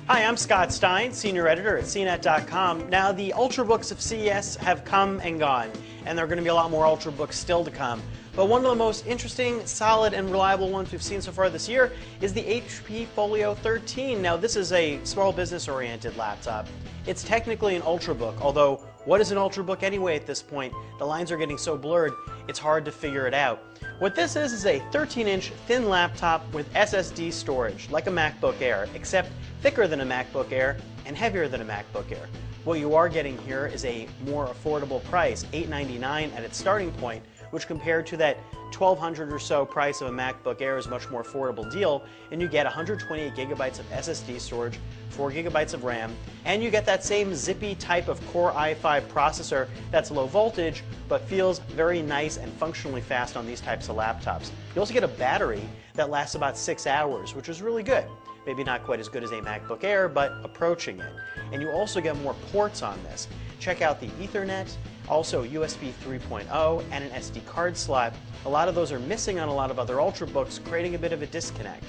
Hi, I'm Scott Stein, Senior Editor at CNET.com. Now, the Ultrabooks of CES have come and gone, and there are going to be a lot more Ultrabooks still to come. But one of the most interesting, solid, and reliable ones we've seen so far this year is the HP Folio 13. Now, this is a small business-oriented laptop. It's technically an Ultrabook, although what is an Ultrabook anyway at this point? The lines are getting so blurred, it's hard to figure it out. What this is a 13-inch thin laptop with SSD storage, like a MacBook Air, except thicker than a MacBook Air and heavier than a MacBook Air. What you are getting here is a more affordable price, $899 at its starting point, which compared to that $1,200 or so price of a MacBook Air is a much more affordable deal, and you get 128 gigabytes of SSD storage, 4 gigabytes of RAM, and you get that same zippy type of Core i5 processor that's low voltage, but feels very nice and functionally fast on these types of laptops. You also get a battery that lasts about 6 hours, which is really good. Maybe not quite as good as a MacBook Air, but approaching it. And you also get more ports on this. Check out the Ethernet, also USB 3.0, and an SD card slot. A lot of those are missing on a lot of other Ultrabooks, creating a bit of a disconnect.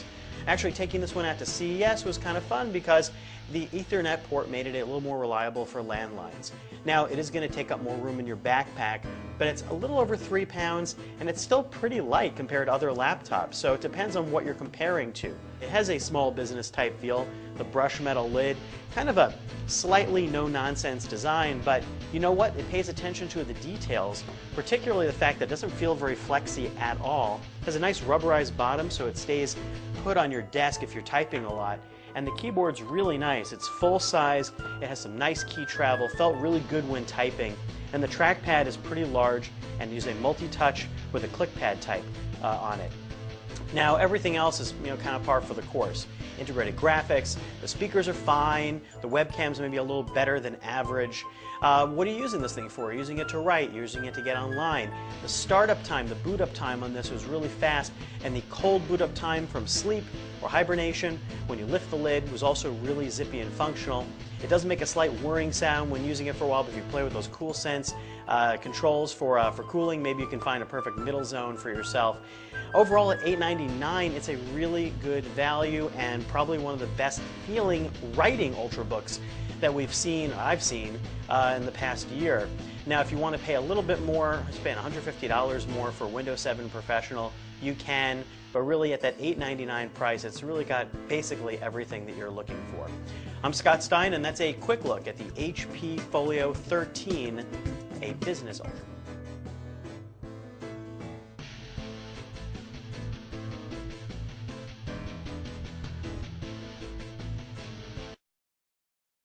Actually, taking this one out to CES was kind of fun because the Ethernet port made it a little more reliable for landlines. Now, it is going to take up more room in your backpack, but it's a little over 3 pounds, and it's still pretty light compared to other laptops, so it depends on what you're comparing to. It has a small business type feel, the brush metal lid, kind of a slightly no-nonsense design, but you know what? It pays attention to the details, particularly the fact that it doesn't feel very flexy at all. It has a nice rubberized bottom so it stays put on your desk if you're typing a lot. And the keyboard's really nice. It's full size, it has some nice key travel, felt really good when typing, and the trackpad is pretty large and uses a multi-touch with a clickpad type on it. Now, everything else is kind of par for the course. Integrated graphics, the speakers are fine, the webcam's maybe a little better than average. What are you using this thing for? You're using it to write, you're using it to get online. The startup time, the boot up time on this was really fast, and the cold boot up time from sleep or hibernation when you lift the lid was also really zippy and functional. It does make a slight whirring sound when using it for a while, but if you play with those CoolSense controls for cooling, maybe you can find a perfect middle zone for yourself. Overall, at $899, it's a really good value and probably one of the best feeling writing Ultrabooks that I've seen in the past year. Now, if you want to pay a little bit more, spend $150 more for Windows 7 Professional, you can, but really at that $899 price, it's really got basically everything that you're looking for. I'm Scott Stein, and that's a quick look at the HP Folio 13, a business Ultrabook.